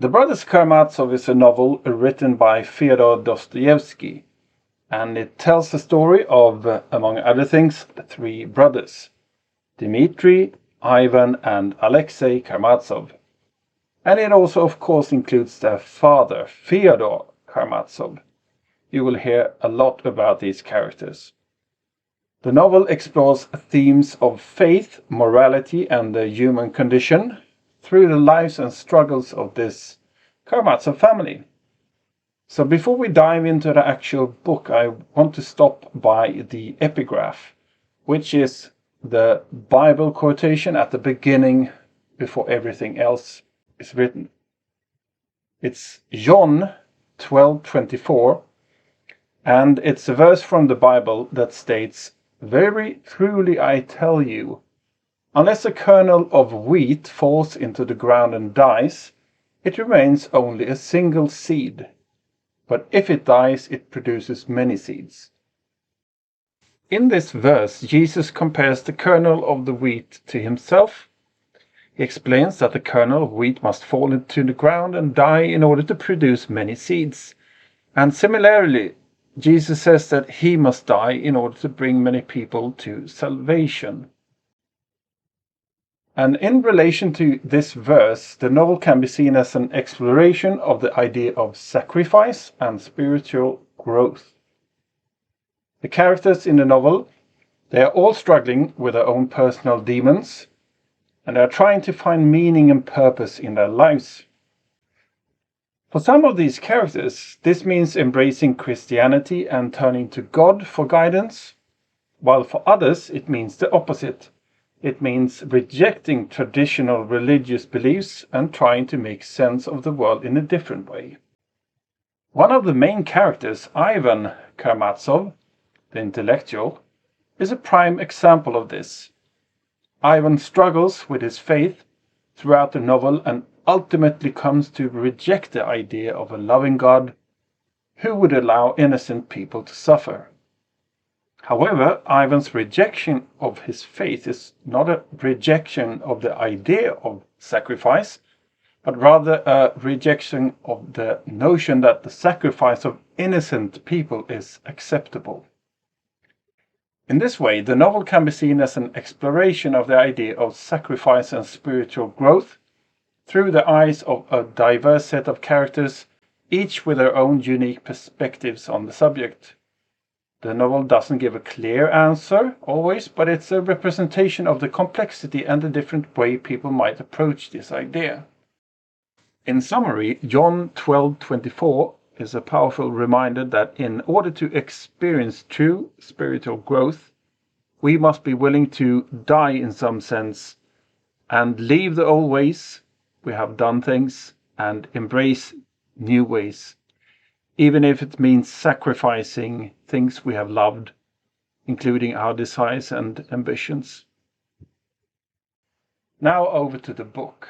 The Brothers Karamazov is a novel written by Fyodor Dostoevsky, and it tells the story of, among other things, three brothers, Dmitri, Ivan, and Alexei Karamazov. And it also, of course, includes their father, Fyodor Karamazov. You will hear a lot about these characters. The novel explores themes of faith, morality, and the human condition through the lives and struggles of this Karamazov family. So before we dive into the actual book, I want to stop by the epigraph, which is the Bible quotation at the beginning before everything else is written. It's John 12:24, and it's a verse from the Bible that states, "Very truly I tell you, unless a kernel of wheat falls into the ground and dies, it remains only a single seed. But if it dies, it produces many seeds." In this verse, Jesus compares the kernel of the wheat to himself. He explains that the kernel of wheat must fall into the ground and die in order to produce many seeds. And similarly, Jesus says that he must die in order to bring many people to salvation. And in relation to this verse, the novel can be seen as an exploration of the idea of sacrifice and spiritual growth. The characters in the novel, they are all struggling with their own personal demons, and they are trying to find meaning and purpose in their lives. For some of these characters, this means embracing Christianity and turning to God for guidance, while for others it means the opposite. It means rejecting traditional religious beliefs and trying to make sense of the world in a different way. One of the main characters, Ivan Karamazov, the intellectual, is a prime example of this. Ivan struggles with his faith throughout the novel and ultimately comes to reject the idea of a loving God who would allow innocent people to suffer. However, Ivan's rejection of his faith is not a rejection of the idea of sacrifice, but rather a rejection of the notion that the sacrifice of innocent people is acceptable. In this way, the novel can be seen as an exploration of the idea of sacrifice and spiritual growth through the eyes of a diverse set of characters, each with their own unique perspectives on the subject. The novel doesn't give a clear answer always, but it's a representation of the complexity and the different way people might approach this idea. In summary, John 12:24 is a powerful reminder that in order to experience true spiritual growth, we must be willing to die in some sense and leave the old ways we have done things and embrace new ways, even if it means sacrificing things we have loved, including our desires and ambitions. Now over to the book.